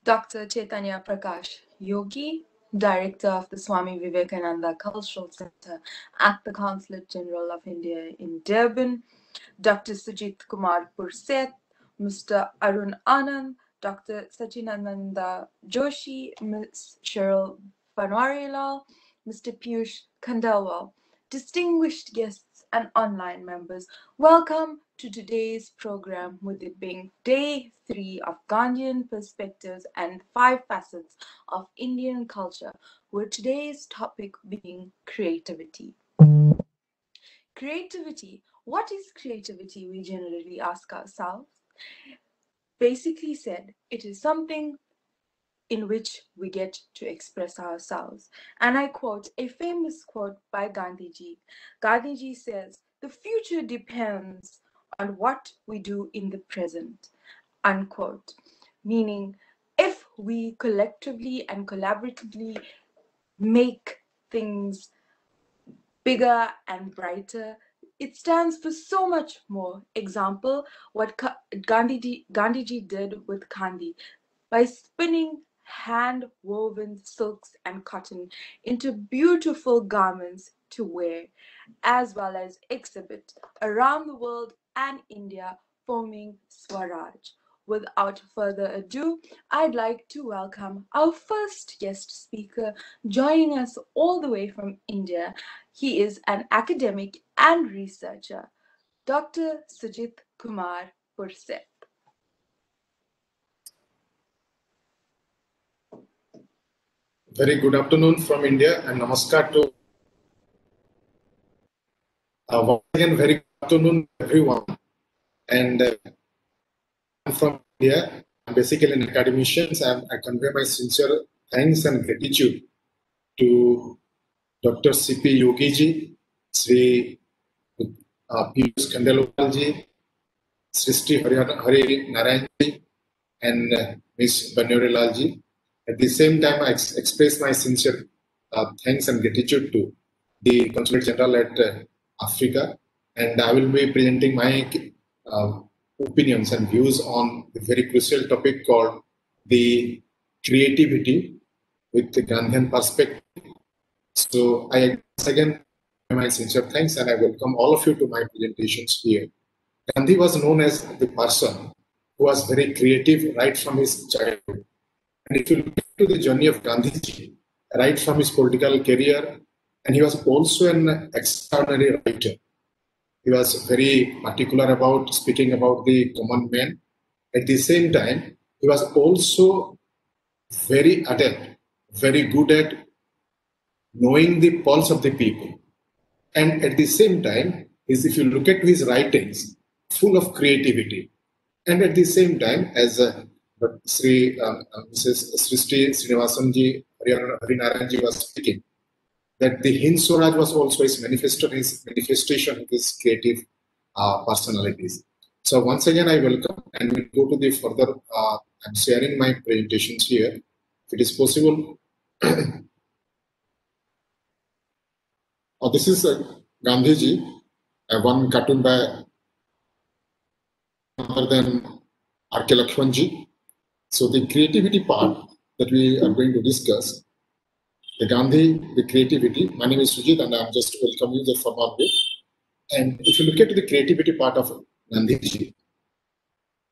Dr. Chaitanya Prakash Yogi, Director of the Swami Vivekananda Cultural Center at the Consulate General of India in Durban, Dr. Sujit Kumar Purset, Mr. Arun Anand, Dr. Sachinananda Joshi, Ms. Cheryl Banwarilal, Mr. Piyush Khandelwal, distinguished guests and online members, welcome to today's program, with it being day 3 of Gandhian perspectives and 5 facets of Indian culture, with today's topic being creativity. Creativity. What is creativity? We generally ask ourselves. Basically said, it is something in which we get to express ourselves. And I quote a famous quote by Gandhiji. Gandhiji says, "The future depends on what we do in the present," unquote. Meaning, if we collectively and collaboratively make things bigger and brighter, it stands for so much more. Example, what Gandhiji did with Kandi by spinning hand-woven silks and cotton into beautiful garments to wear, as well as exhibit around the world and India, forming Swaraj. Without further ado, I'd like to welcome our first guest speaker joining us all the way from India. He is an academic and researcher, Dr. Sujit Kumar Purset. Very good afternoon from India and namaskar to once again, very good afternoon everyone. And I'm from India. I'm basically an academician, and I convey my sincere thanks and gratitude to Dr. C.P. Yogi ji, Sri Piyush Khandelwal ji, Srishti Hari Narayan ji, and Ms. Banwarilal ji. At the same time, I express my sincere thanks and gratitude to the Consulate General at Africa, and I will be presenting my opinions and views on the very crucial topic called the creativity with the Gandhian perspective. So I once again my sincere thanks, and I welcome all of you to my presentations here. Gandhi was known as the person who was very creative right from his childhood. And if you look to the journey of Gandhiji, right from his political career, and he was also an extraordinary writer. He was very particular about speaking about the common man. At the same time, he was also very adept, very good at knowing the pulse of the people. And at the same time, if you look at his writings, full of creativity. And at the same time, as Mrs. Srishti Srinivasanji, Harinarayanji was speaking, that the Hind Swaraj was also his manifestation of his creative personalities. So once again, I welcome, and we'll go to the further. I'm sharing my presentations here, if it is possible. This is Gandhiji, one cartoon by other than R.K. Lakshmanji. So the creativity part that we are going to discuss, the Gandhi, the creativity. My name is Sujit, and I'm just welcoming you from our way. And if you look at the creativity part of Gandhiji,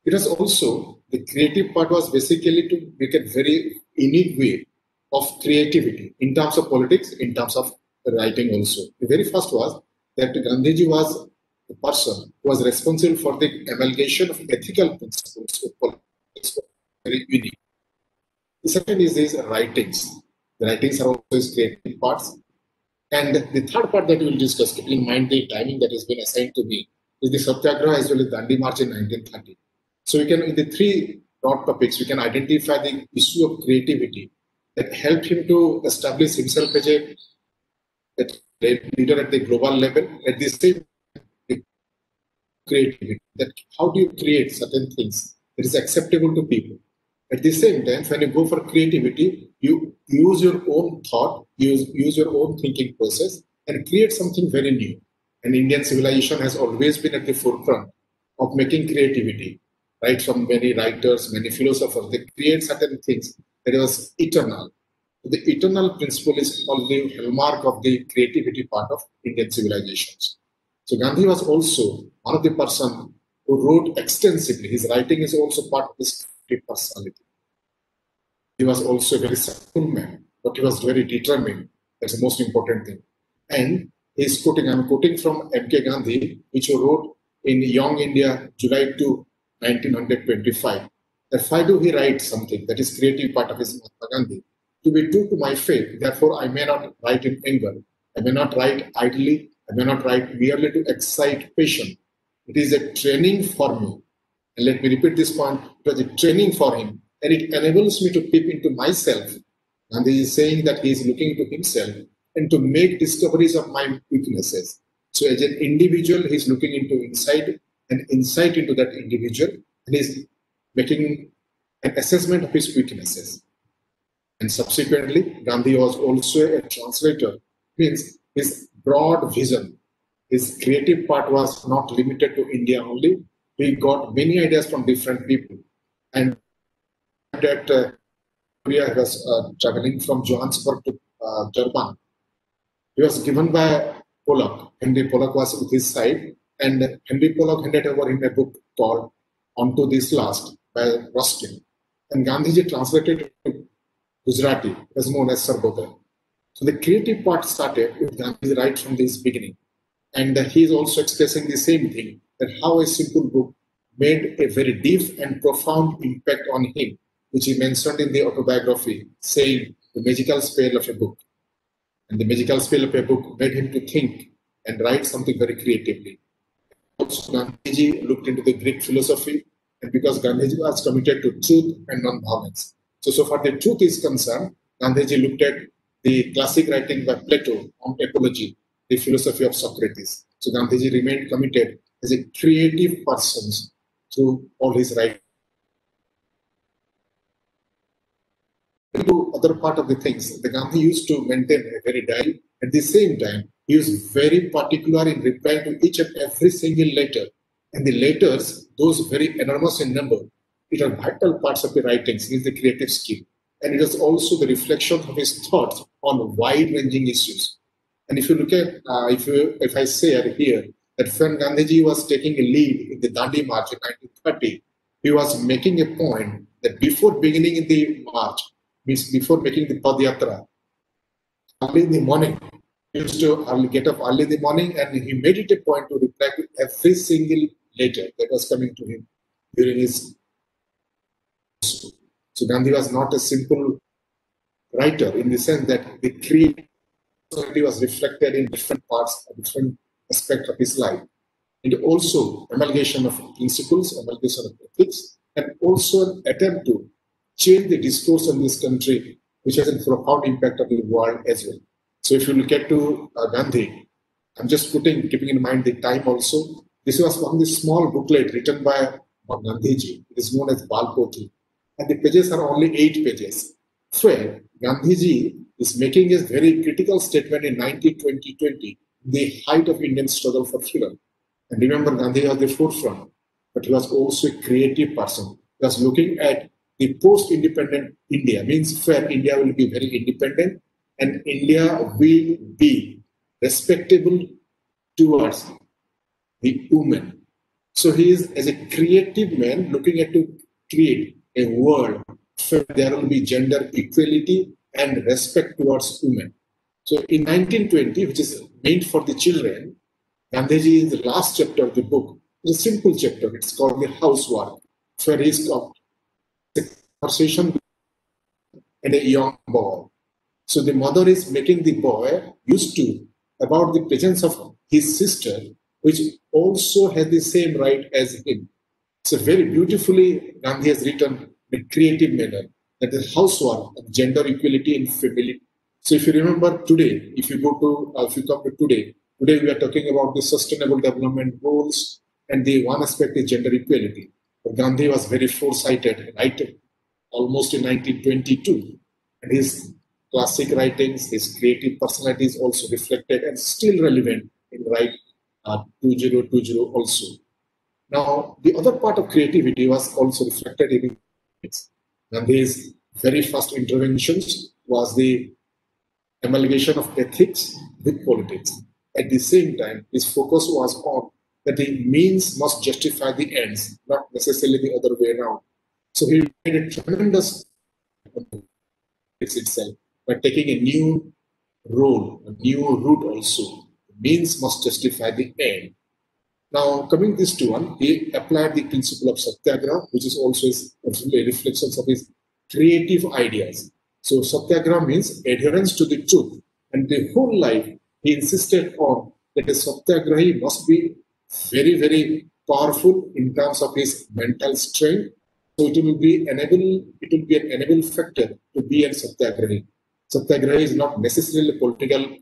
it was also, the creative part was basically to make a very unique way of creativity in terms of politics, in terms of writing also. The very first was that Gandhiji was the person who was responsible for the amalgamation of ethical principles of politics. Very unique. The second is his writings. The writings are also his creative parts. And the third part that we will discuss, keeping in mind the timing that has been assigned to me, is the Satyagraha as well as Dandi March in 1930. So we can, in the three broad topics, we can identify the issue of creativity that helped him to establish himself as a leader at the global level. At the same time, creativity, that how do you create certain things that is acceptable to people. At the same time, when you go for creativity, you use your own thought, use your own thinking process, and create something very new. And Indian civilization has always been at the forefront of making creativity. right from many writers, many philosophers. They create certain things that was eternal. The eternal principle is always the hallmark of the creativity part of Indian civilizations. So Gandhi was also one of the person who wrote extensively. His writing is also part of his personality. He was also a very simple man, but he was very determined. That's the most important thing. And he's quoting, I'm quoting from M.K. Gandhi, which he wrote in Young India, July 2, 1925. That why do he write something that is creative part of his Mahatma Gandhi? To be true to my faith, therefore I may not write in anger. I may not write idly. I may not write merely to excite passion. It is a training for me. And let me repeat this point. It was a training for him. And it enables me to peep into myself. And he is saying that he is looking into himself and to make discoveries of my weaknesses. So as an individual, he's looking into inside and insight into that individual, and he's making an assessment of his weaknesses. And subsequently, Gandhi was also a translator, means his broad vision, his creative part was not limited to India only. He got many ideas from different people. And that Korea was traveling from Johannesburg to Durban. He was given by Pollock. Henry Pollock was with his side, and Henry Pollock handed over him a book called Onto This Last by Ruskin. And Gandhiji translated it to Gujarati, as known as Sarboda. So the creative part started with Gandhi right from this beginning. And he is also expressing the same thing, that how a simple book made a very deep and profound impact on him, which he mentioned in the autobiography, saying the magical spell of a book. And the magical spell of a book made him to think and write something very creatively. Also, Gandhiji looked into the Greek philosophy, and because Gandhiji was committed to truth and non-violence. So far the truth is concerned, Gandhiji looked at the classic writing by Plato on ecology, the philosophy of Socrates. So Gandhiji remained committed as a creative person through all his writing. To other part of the things, the Gandhi used to maintain a very diary. At the same time, he was very particular in replying to each and every single letter. And the letters, those very enormous in number, it are vital parts of the writings, is the creative skill. And it is also the reflection of his thoughts on wide-ranging issues. And if you look at, if I say here, that when Gandhiji was taking a lead in the Dandi March in 1930, he was making a point that before beginning in the march, means before making the Padyatra, early in the morning, he used to get up early in the morning, and he made it a point to reply to every single letter that was coming to him during his. So Gandhi was not a simple writer in the sense that the creativity was reflected in different parts, different aspects of his life. And also amalgamation of principles, amalgamation of ethics, and also an attempt to change the discourse in this country, which has a profound impact on the world as well. So if you look at Gandhi, I'm just keeping in mind the time also. This was one of the small booklet written by Gandhiji. It is known as Balpoti. And the pages are only 8 pages. So Gandhiji is making a very critical statement in 1920, the height of Indian struggle for freedom. And remember, Gandhi was the forefront, but he was also a creative person. He was looking at the post-independent India, means where India will be very independent and India will be respectable towards the women. So he is, as a creative man, looking at to create a world where there will be gender equality and respect towards women. So in 1920, which is meant for the children, Gandhiji is the last chapter of the book. It's a simple chapter. It's called the housework, where he's got a conversation and a young boy. So the mother is making the boy used to about the presence of his sister, which also has the same right as him. So very beautifully, Gandhi has written in a creative manner that is housework of gender equality in family. So if you remember today, if you come to today we are talking about the sustainable development goals, and the one aspect is gender equality. But Gandhi was very foresighted, right? Almost in 1922, and his classic writings, his creative personality is also reflected and still relevant in 2020 also. Now, the other part of creativity was also reflected in his. Gandhi's very first interventions was the amalgamation of ethics with politics. At the same time, his focus was on that the means must justify the ends, not necessarily the other way around. So he made a tremendous itself by taking a new role, a new route also. The means must justify the end. Now, coming this to one, he applied the principle of satyagraha, which is also a reflection of his creative ideas. So, satyagraha means adherence to the truth, and the whole life he insisted on that a satyagrahi must be very, very powerful in terms of his mental strength. So, it will be an enable factor to be a satyagrahi. Satyagrahi is not necessarily political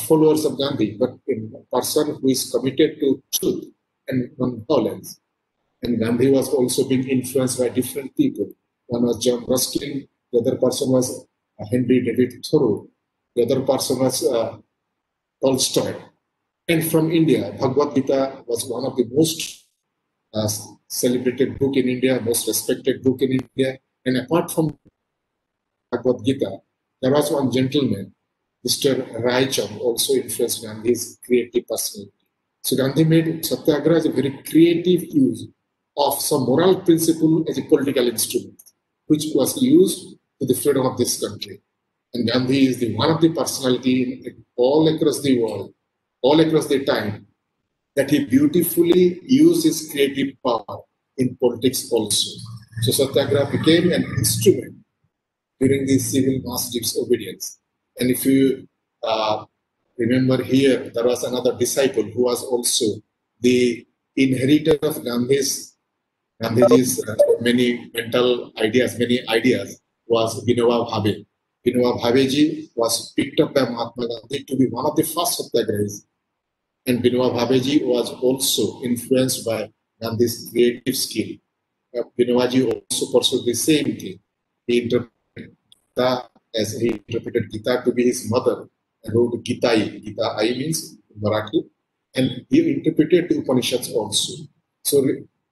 followers of Gandhi, but a person who is committed to truth and non-violence. And Gandhi was also being influenced by different people. One was John Ruskin, the other person was Henry David Thoreau, the other person was Tolstoy. And from India, Bhagavad Gita was one of the most celebrated book in India, most respected book in India. And apart from Bhagavad Gita, there was one gentleman, Mr. Raichand, also influenced Gandhi's creative personality. So Gandhi made Satyagraha as a very creative use of some moral principle as a political instrument, which was used to the freedom of this country. And Gandhi is the one of the personality all across the world, all across the time, that he beautifully used his creative power in politics also. So Satyagraha became an instrument during the civil mass disobedience. And if you remember here, there was another disciple who was also the inheritor of Gandhiji's many mental ideas, was Vinoba Bhave. Vinoba Bhaveji was picked up by Mahatma Gandhi to be one of the first satyagrahis. And Vinoba Bhaveji was also influenced by Gandhi's creative skill. Vinobaji also pursued the same thing. He interpreted Gita as he interpreted Gita to be his mother, and wrote Gitai. Gita I means Marathi, and he interpreted the Upanishads also. So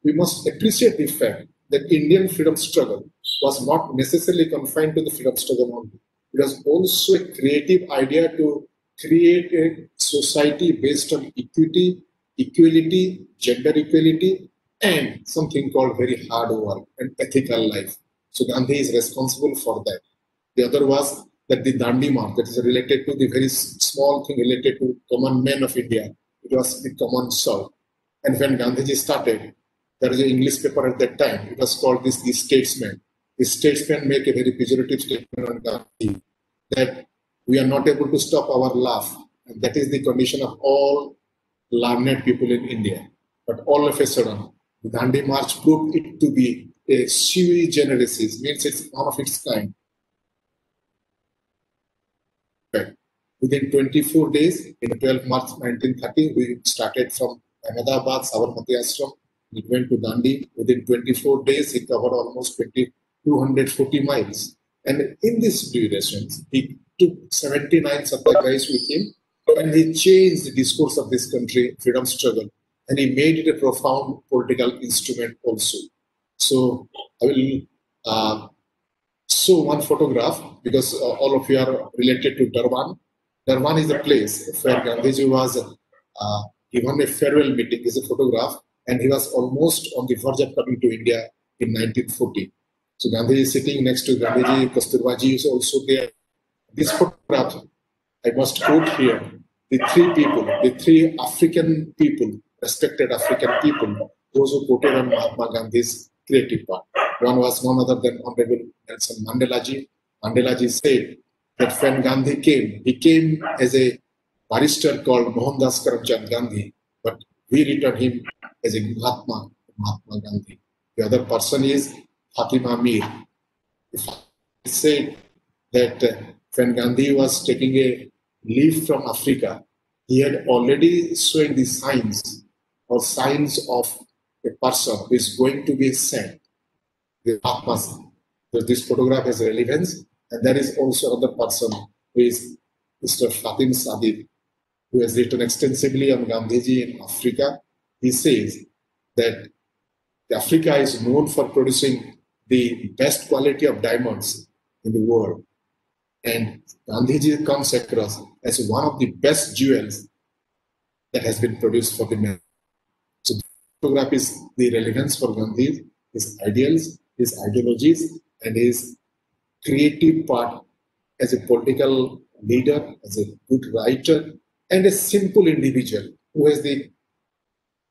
we must appreciate the fact that Indian freedom struggle was not necessarily confined to the freedom struggle only. It was also a creative idea to create a society based on equity, equality, gender equality, and something called very hard work and ethical life. So Gandhi is responsible for that. The other was that the Dandi March, that is related to the very small thing related to common men of India. It was the common soul. And when Gandhiji started, there was an English paper at that time. It was called The Statesman. The Statesman make a very pejorative statement on Gandhi that we are not able to stop our laugh. And that is the condition of all learned people in India. But all of a sudden, the Dandi March proved it to be a sui generis, means it's one of its kind. Within 24 days, in 12 March 1930, we started from Ahmedabad, Sabarmati Ashram. We went to Dandi. Within 24 days, he covered almost 240 miles. And in this duration, he took 79 satyagrahis with him, and he changed the discourse of this country, freedom struggle, and he made it a profound political instrument also. So I will show one photograph because all of you are related to Durban. Durban is the place where Gandhiji was given a farewell meeting. This is a photograph, and he was almost on the verge of coming to India in 1940. So Gandhiji is sitting next to Gandhiji, Kasturbaji is also there. This photograph, I must quote here, the three African people, respected African people, those who quoted on Mahatma Gandhi's creative part. One was none other than Honorable Nelson Mandela-ji. Mandela-ji said that when Gandhi came, he came as a barrister called Mohandas Karamchand Gandhi, but we return him as a Mahatma Gandhi. The other person is Fatima Mir. He said that when Gandhi was taking a leave from Africa, he had already shown the signs of a person who is going to be sent. The Mahatmas. So this photograph has relevance, and there is also another person who is Mr. Fatim Sadib, who has written extensively on Gandhiji in Africa. He says that Africa is known for producing the best quality of diamonds in the world. And Gandhiji comes across as one of the best jewels that has been produced for the man. So the photograph is the relevance for Gandhi, his ideals, his ideologies, and his creative part as a political leader, as a good writer, and a simple individual who has the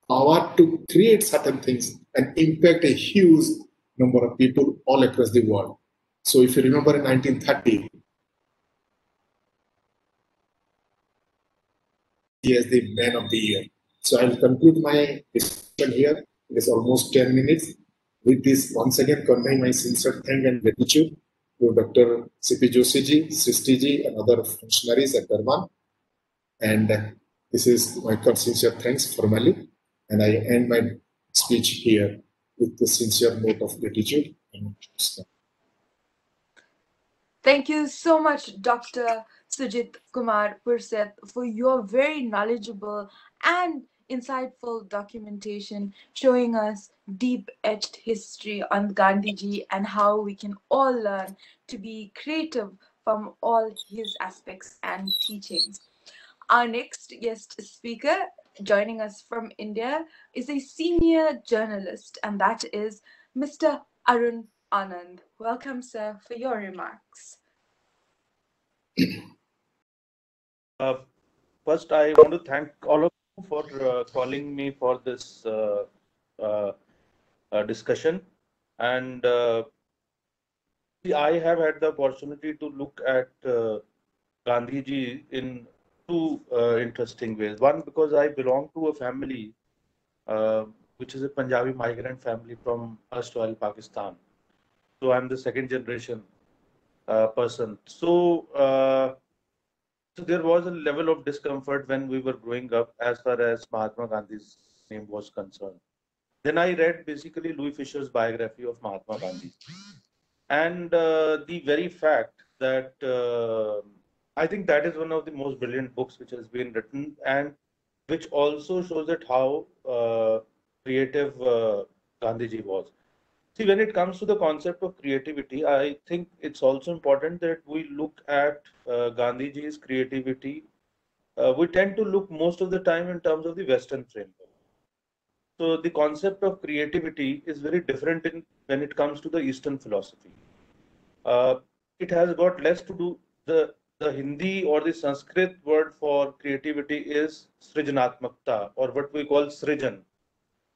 power to create certain things and impact a huge number of people all across the world. So if you remember in 1930, he is the man of the year. So I'll conclude my discussion here. It is almost 10 minutes. With this, once again, conveying my sincere thanks and gratitude to Dr. C.P. Joshi ji, Srishti ji, and other functionaries at Dharman. And this is my sincere thanks formally. And I end my speech here with the sincere note of gratitude. Thank you so much, Dr. Sujit Kumar Purseth, for your very knowledgeable and insightful documentation showing us deep-etched history on Gandhiji and how we can all learn to be creative from all his aspects and teachings. Our next guest speaker joining us from India is a senior journalist, and that is Mr. Arun Anand. Welcome, sir, for your remarks. First, I want to thank all of you for calling me for this discussion. And I have had the opportunity to look at Gandhiji in two interesting ways. One, because I belong to a family which is a Punjabi migrant family from erstwhile Pakistan. So I'm the second generation person. So there was a level of discomfort when we were growing up as far as Mahatma Gandhi's name was concerned. Then I read basically Louis Fisher's biography of Mahatma Gandhi. And the very fact that I think that is one of the most brilliant books which has been written, and which also shows that how creative Gandhiji was. See, when it comes to the concept of creativity, I think it's also important that we look at Gandhiji's creativity. We tend to look most of the time in terms of the Western framework. So the concept of creativity is very different when it comes to the Eastern philosophy. It has got less to do, the Hindi or the Sanskrit word for creativity is Srijanatmakta, or what we call Srijan.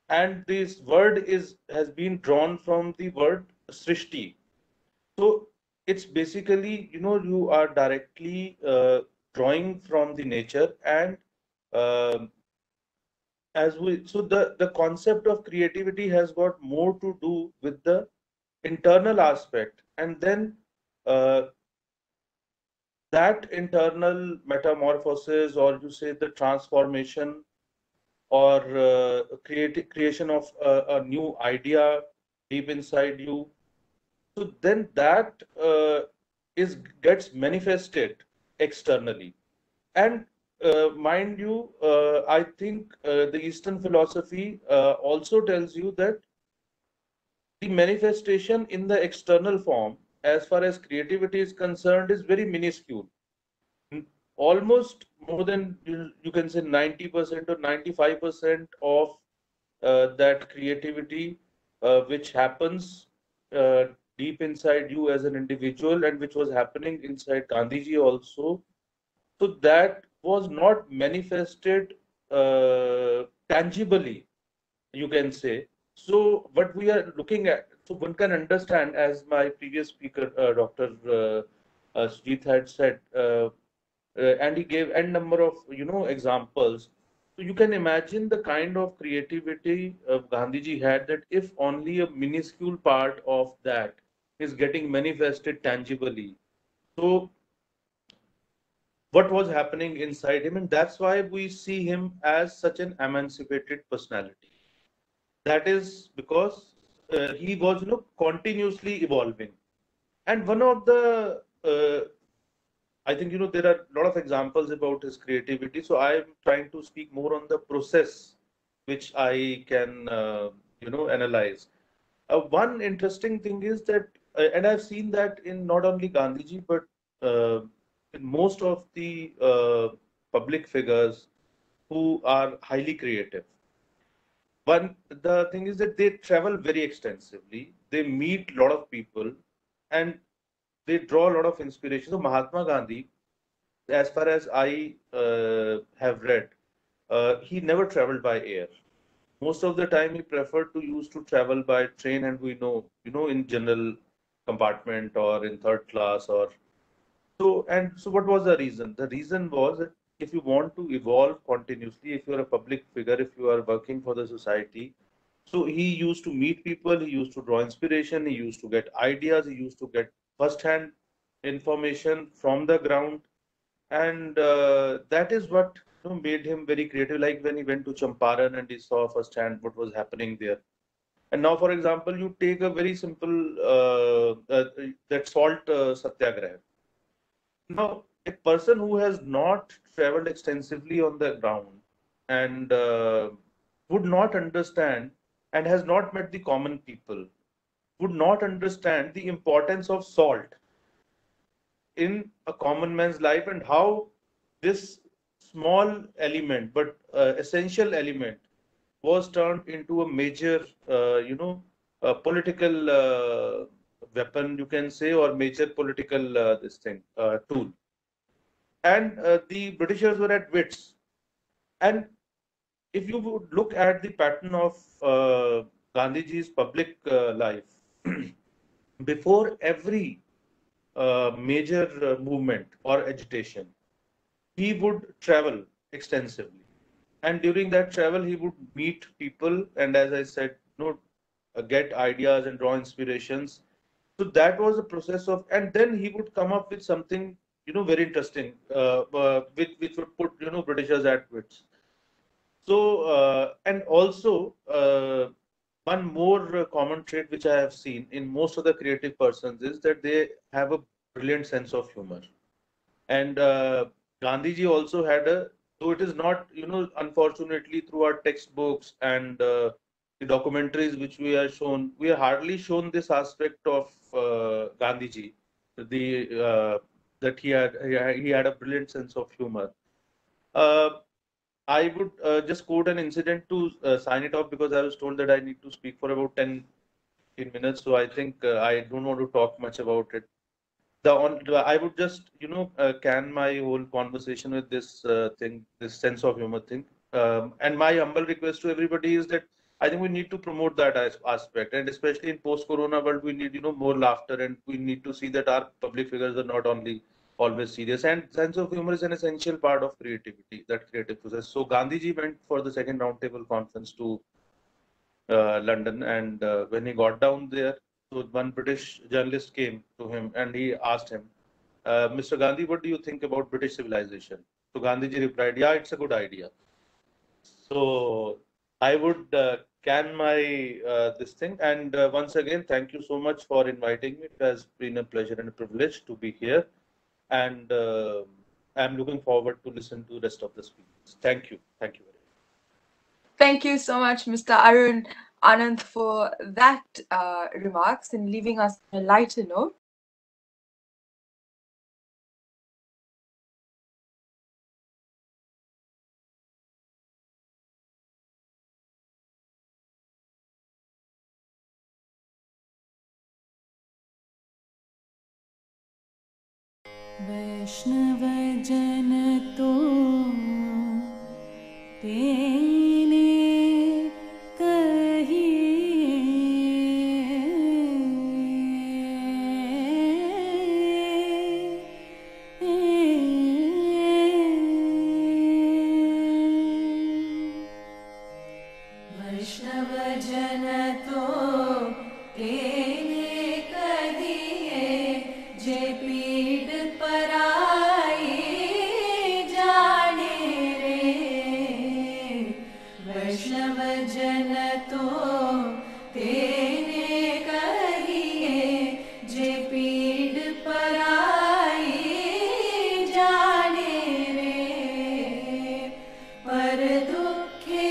And this word has been drawn from the word Srishti. So it's basically, you are directly drawing from the nature, and so the concept of creativity has got more to do with the internal aspect, and then that internal metamorphosis, or you say the transformation, or creation of a new idea deep inside you. So then that gets manifested externally. And mind you, I think the Eastern philosophy also tells you that the manifestation in the external form, as far as creativity is concerned, is very minuscule. Almost more than, you can say, 90% or 95% of that creativity which happens deep inside you as an individual, and which was happening inside Gandhiji also. So that was not manifested tangibly, you can say. So what we are looking at, so one can understand, as my previous speaker, Dr. Sujit had said, and he gave n number of examples. So you can imagine the kind of creativity Gandhiji had, that if only a minuscule part of that is getting manifested tangibly, so what was happening inside him? And that's why we see him as such an emancipated personality. That is because he was continuously evolving. And one of the I think there are a lot of examples about his creativity, so I am trying to speak more on the process which I can analyze. One interesting thing is that, and I've seen that in not only Gandhiji, but in most of the public figures who are highly creative. The thing is that they travel very extensively, they meet a lot of people, and they draw a lot of inspiration. So Mahatma Gandhi, as far as I have read, he never traveled by air. Most of the time he preferred to use to travel by train, and we know, in general compartment or in third class. Or so what was the reason? The reason was that if you want to evolve continuously, if you're a public figure, if you are working for the society, so he used to meet people, he used to draw inspiration, he used to get ideas, he used to get first-hand information from the ground, and that is what made him very creative. Like when he went to Champaran and he saw firsthand what was happening there. And now, for example, you take a very simple that salt satyagraha. Now, a person who has not traveled extensively on the ground and would not understand, and has not met the common people, would not understand the importance of salt in a common man's life, and how this small element, but essential element, was turned into a major, political weapon, you can say, or major political tool. And the Britishers were at wits. And if you would look at the pattern of Gandhiji's public life, before every major movement or agitation, he would travel extensively. And during that travel, he would meet people, and as I said, get ideas and draw inspirations. So that was a process of, and then he would come up with something, very interesting, which would put, Britishers at wits. So, and also, one more common trait which I have seen in most of the creative persons is that they have a brilliant sense of humor. And Gandhiji also had though it is not, unfortunately through our textbooks and the documentaries which we are hardly shown this aspect of Gandhiji, that he had a brilliant sense of humor. I would just quote an incident to sign it off, because I was told that I need to speak for about 10, 15 minutes. So I think I don't want to talk much about it. I would just, can my whole conversation with this thing, this sense of humor thing. And my humble request to everybody is that I think we need to promote that aspect. And especially in post-corona world, we need, more laughter, and we need to see that our public figures are not only always serious. And sense of humor is an essential part of creativity, that creative process. So Gandhiji went for the second roundtable conference to London, and when he got down there, so one British journalist came to him and he asked him, Mr. Gandhi, what do you think about British civilization? So Gandhiji replied, yeah, it's a good idea. So I would can my this thing, and once again, thank you so much for inviting me. It has been a pleasure and a privilege to be here, and I'm looking forward to listen to the rest of the speakers. Thank you. Thank you very much. Thank you so much, Mr. Arun Anand, for that remarks and leaving us on a lighter note. वैष्णव जन तो तेने वैष्णव जन तो तेने कहिए जे पीड़ पराई जाने रे वैष्णव जन तो तेने कहिए जे पीड़ पराई जाने रे पर दुखे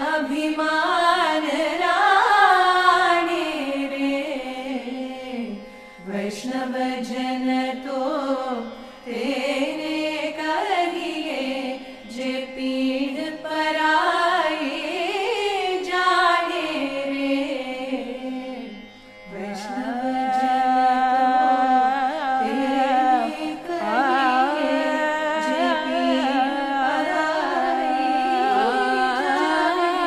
अभिमान राणे रे वैष्णव जन तो तेने कहिए जे पीड़ पराए जाने रे वैष्णव जन तो तेने कहिए जे पीड़ पराए जाने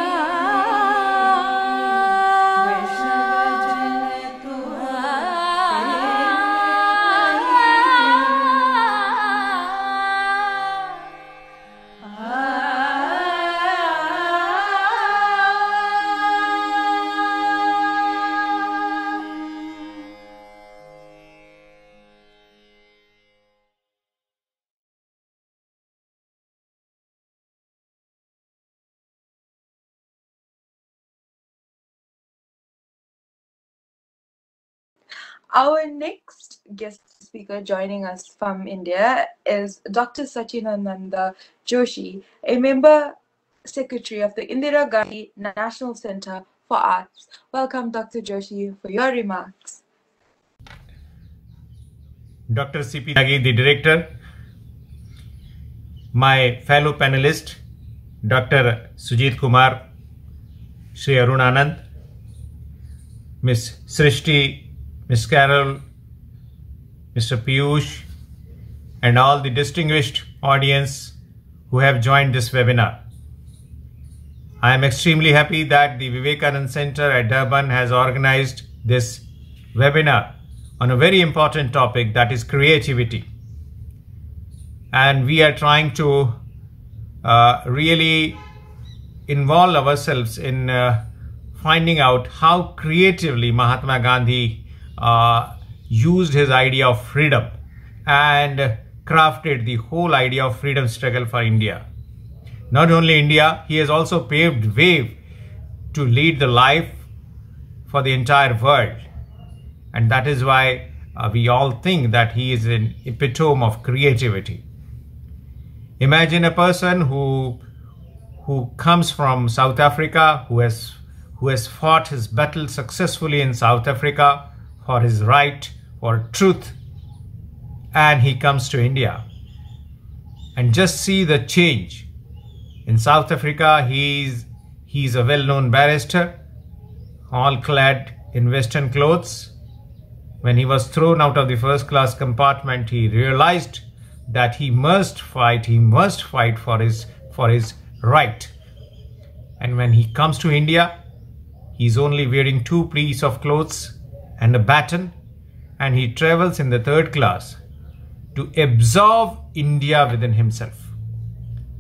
वैष्णव जन तो Our next guest speaker joining us from India is Dr. Sachinananda Joshi, a member secretary of the Indira Gandhi National Center for Arts. Welcome, Dr. Joshi, for your remarks. Dr. C.P. Tyagi, the director, my fellow panelist, Dr. Sujit Kumar, Sri Arun Anand, Ms. Srishti, Ms. Carol, Mr. Piyush, and all the distinguished audience who have joined this webinar. I am extremely happy that the Vivekanand Center at Durban has organized this webinar on a very important topic, that is creativity. And we are trying to really involve ourselves in finding out how creatively Mahatma Gandhi used his idea of freedom and crafted the whole idea of freedom struggle for India. Not only India, he has also paved way to lead the life for the entire world. And that is why we all think that he is an epitome of creativity. Imagine a person who comes from South Africa, who has fought his battle successfully in South Africa for his right, for truth, and he comes to India. And just see the change. In South Africa, he's a well-known barrister, all clad in Western clothes. When he was thrown out of the first-class compartment, he realized that he must fight for his right. And when he comes to India, he's only wearing 2 pieces of clothes and a baton, and he travels in the 3rd class to absorb India within himself.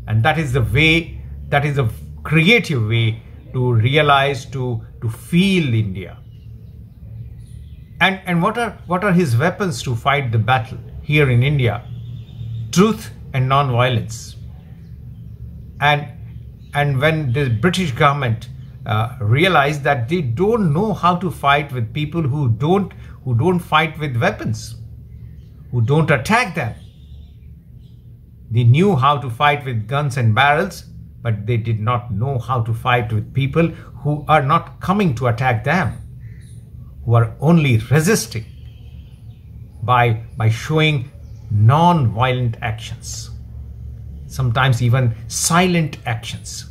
And that is the way, that is a creative way to realize, to feel India. And what are his weapons to fight the battle here in India? Truth and non-violence. And when the British government realized that they don't know how to fight with people who don't fight with weapons, who don't attack them. They knew how to fight with guns and barrels, but they did not know how to fight with people who are not coming to attack them, who are only resisting by showing non-violent actions, sometimes even silent actions.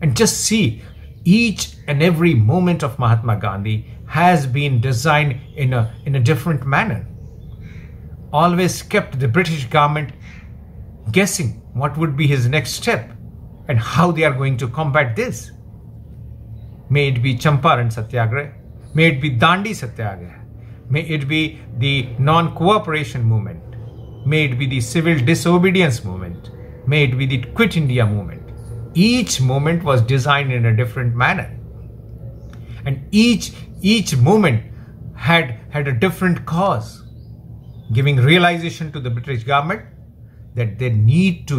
And just see, each and every moment of Mahatma Gandhi has been designed in a different manner. Always kept the British government guessing what would be his next step and how they are going to combat this. May it be Champaran Satyagraha, may it be Dandi Satyagraha, may it be the non-cooperation movement, may it be the civil disobedience movement, may it be the Quit India movement. Each movement was designed in a different manner. And each movement had a different cause, giving realization to the British government that they need to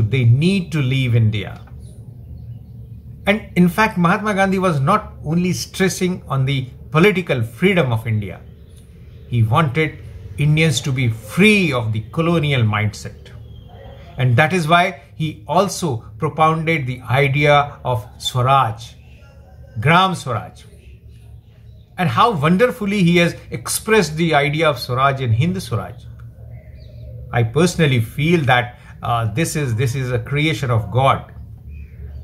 leave India. And in fact, Mahatma Gandhi was not only stressing on the political freedom of India. He wanted Indians to be free of the colonial mindset. And that is why he also propounded the idea of Swaraj, Gram Swaraj. And how wonderfully he has expressed the idea of Swaraj in Hind Swaraj. I personally feel that this is a creation of God.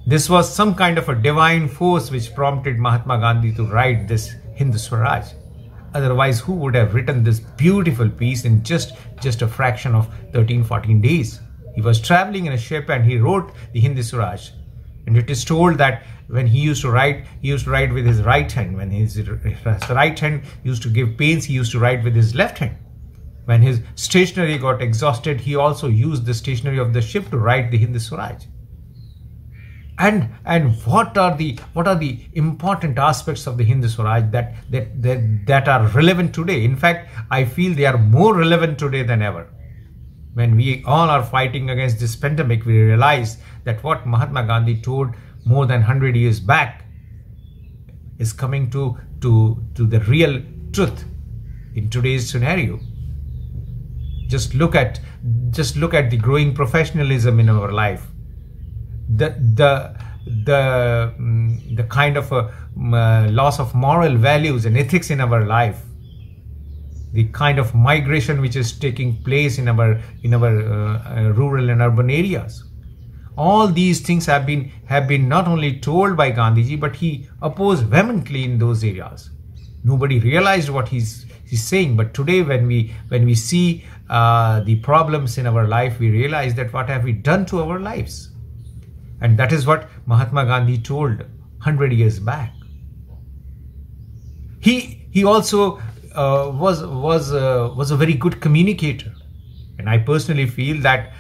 This was some kind of a divine force which prompted Mahatma Gandhi to write this Hind Swaraj. Otherwise, who would have written this beautiful piece in just a fraction of 13-14 days? He was traveling in a ship and he wrote the Hind Swaraj. And it is told that when he used to write with his right hand. When his right hand used to give pains, he used to write with his left hand. When his stationery got exhausted, he also used the stationery of the ship to write the Hind Swaraj. And what are the important aspects of the Hind Swaraj that are relevant today? In fact, I feel they are more relevant today than ever. When we all are fighting against this pandemic, we realize that what Mahatma Gandhi told more than 100 years back is coming to the real truth in today's scenario. Just look at the growing professionalism in our life. The kind of loss of moral values and ethics in our life, the kind of migration which is taking place in our rural and urban areas. All these things have been not only told by Gandhiji, but he opposed vehemently in those areas. Nobody realized what he's saying, but today when we see the problems in our life, we realize that what have we done to our lives. And that is what Mahatma Gandhi told 100 years back. He also was a very good communicator, and I personally feel that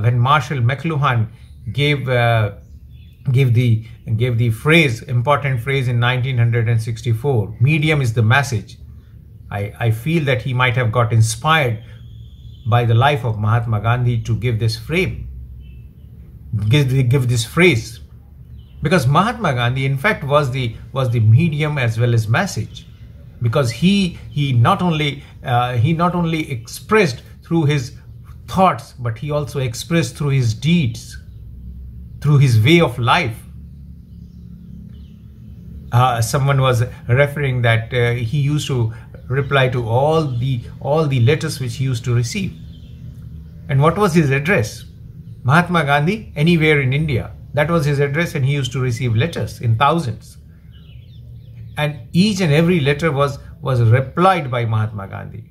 when Marshall McLuhan gave the important phrase in 1964, "Medium is the message," I feel that he might have got inspired by the life of Mahatma Gandhi to give this frame. Give this phrase, because Mahatma Gandhi in fact was the medium as well as message, because he not only expressed through his thoughts, but he also expressed through his deeds, through his way of life. Someone was referring that he used to reply to all the letters which he used to receive. And what was his address? Mahatma Gandhi, anywhere in India. That was his address, and he used to receive letters in thousands. And each and every letter was replied by Mahatma Gandhi.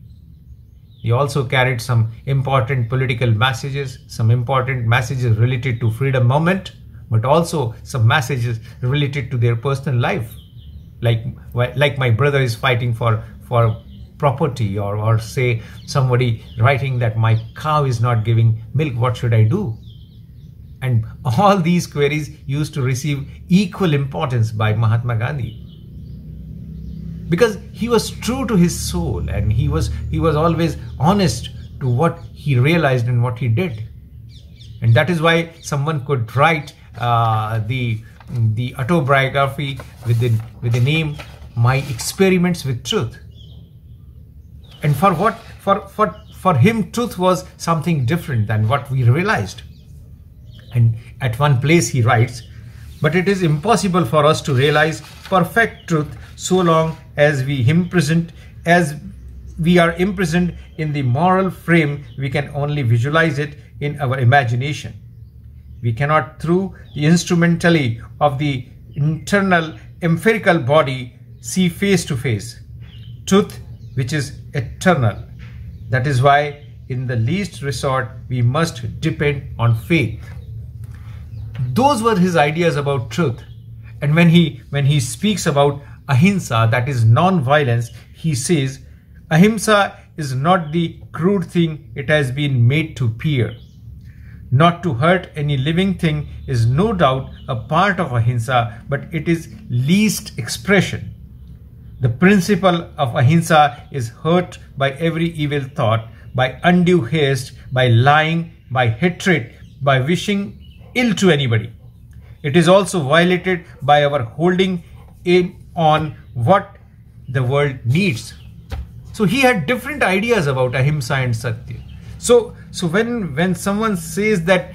He also carried some important political messages, some important messages related to freedom movement, but also some messages related to their personal life. Like my brother is fighting for property, or say somebody writing that my cow is not giving milk, what should I do? And all these queries used to receive equal importance by Mahatma Gandhi, because he was true to his soul, and he was always honest to what he realized and what he did. And that is why someone could write the autobiography with the name "My Experiments with Truth." And for him, truth was something different than what we realized. And at one place he writes, "But it is impossible for us to realize perfect truth so long as we are imprisoned in the moral frame. We can only visualize it in our imagination. We cannot, through the instrumentality of the internal empirical body, see face to face truth which is eternal. That is why in the least resort we must depend on faith." Those were his ideas about truth. And when he speaks about ahimsa, that is non-violence, he says, "Ahimsa is not the crude thing it has been made to appear. Not to hurt any living thing is no doubt a part of ahimsa, but it is least expression. The principle of ahimsa is hurt by every evil thought, by undue haste, by lying, by hatred, by wishing ill to anybody. It is also violated by our holding in on what the world needs." So he had different ideas about ahimsa and satya. So when someone says that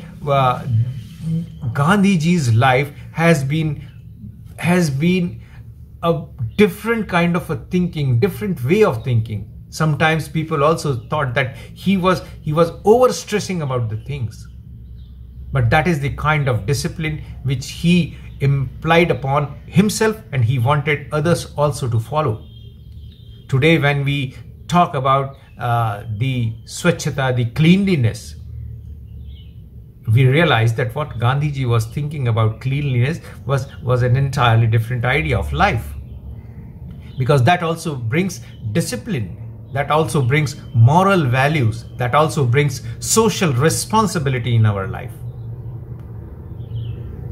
Gandhiji's life has been a different kind of a thinking, different way of thinking. Sometimes people also thought that he was overstressing about the things. But that is the kind of discipline which he implied upon himself, and he wanted others also to follow. Today, when we talk about the swachhata, the cleanliness, we realize that what Gandhiji was thinking about cleanliness was an entirely different idea of life. Because that also brings discipline, that also brings moral values, that also brings social responsibility in our life.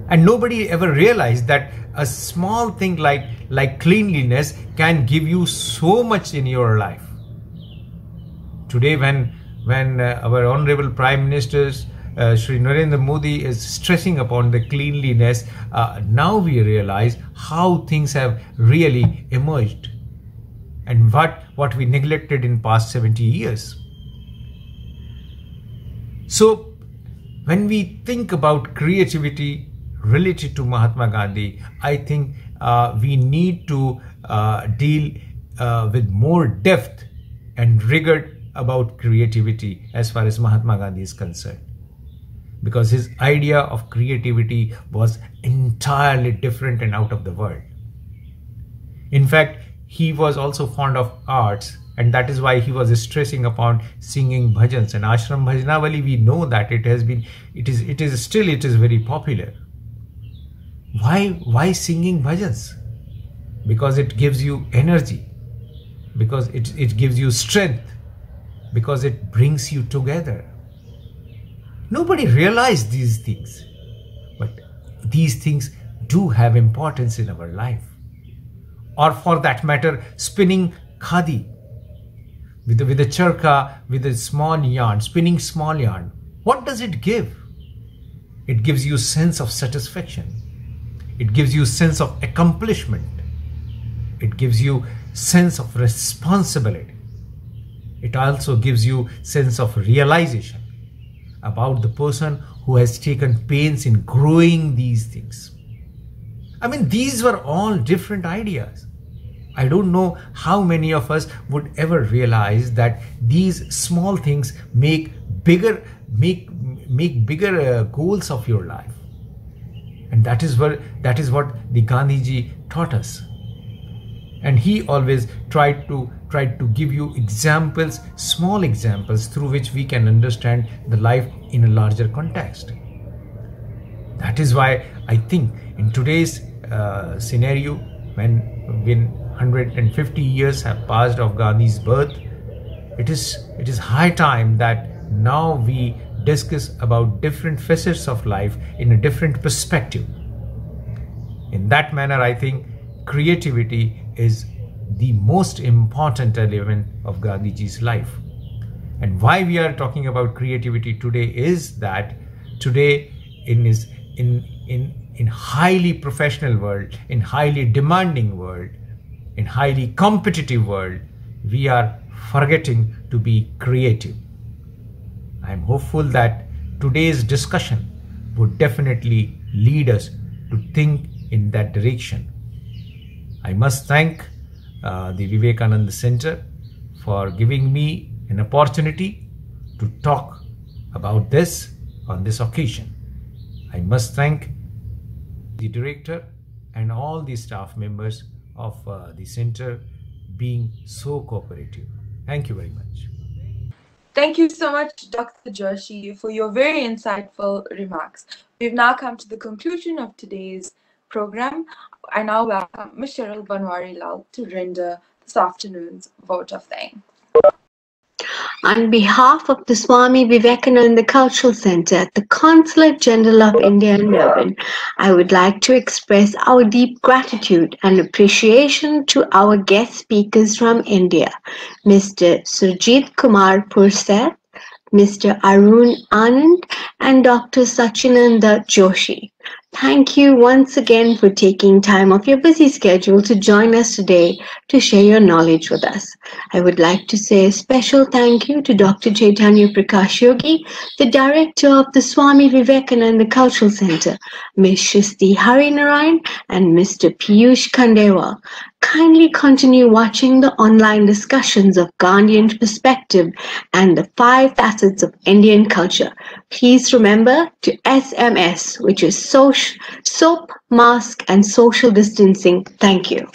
And nobody ever realized that a small thing like cleanliness can give you so much in your life. Today, when our Honorable Prime Minister Shri Narendra Modi is stressing upon the cleanliness, now we realize how things have really emerged and what we neglected in past 70 years. So when we think about creativity related to Mahatma Gandhi, I think we need to deal with more depth and rigor about creativity as far as Mahatma Gandhi is concerned. Because his idea of creativity was entirely different and out of the world. In fact, he was also fond of arts, and that is why he was stressing upon singing bhajans. And Ashram Bhajanavali, we know that it is still very popular. Why singing bhajans? Because it gives you energy, because it gives you strength, because it brings you together. Nobody realized these things, but these things do have importance in our life. Or for that matter, spinning khadi with a charka, with a small yarn, spinning small yarn. What does it give? It gives you sense of satisfaction. It gives you sense of accomplishment. It gives you sense of responsibility. It also gives you sense of realization about the person who has taken pains in growing these things. I mean, these were all different ideas. I don't know how many of us would ever realize that these small things make bigger goals of your life. And that is what the Gandhiji taught us. And he always tried to give you examples, small examples, through which we can understand the life in a larger context. That is why I think in today's scenario, when 150 years have passed of Gandhi's birth, it is high time that now we discuss about different facets of life in a different perspective. In that manner, I think creativity is the most important element of Gandhiji's life. And why we are talking about creativity today is that today in highly professional world, in highly demanding world, in highly competitive world, we are forgetting to be creative. I am hopeful that today's discussion would definitely lead us to think in that direction. I must thank the Vivekananda Center for giving me an opportunity to talk about this on this occasion. I must thank the director and all the staff members of the center being so cooperative. Thank you very much. Thank you so much, Dr. Joshi, for your very insightful remarks. We've now come to the conclusion of today's program. I now welcome Ms. Cheryl Banwari-Lal to render this afternoon's vote of thanks. On behalf of the Swami Vivekananda Cultural Center at the Consulate General of India in Melbourne, I would like to express our deep gratitude and appreciation to our guest speakers from India, Mr. Surjit Kumar Purseth, Mr. Arun Anand, and Dr. Sachinanda Joshi. Thank you once again for taking time off your busy schedule to join us today to share your knowledge with us. I would like to say a special thank you to Dr. Chaitanya Prakash Yogi, the director of the Swami Vivekananda Cultural Center, Ms. Shristi Harinarayan, and Mr. Piyush Khandewal. Kindly continue watching the online discussions of Gandhian perspective and the 5 facets of Indian culture. Please remember to SMS, which is soap, mask, and social distancing. Thank you.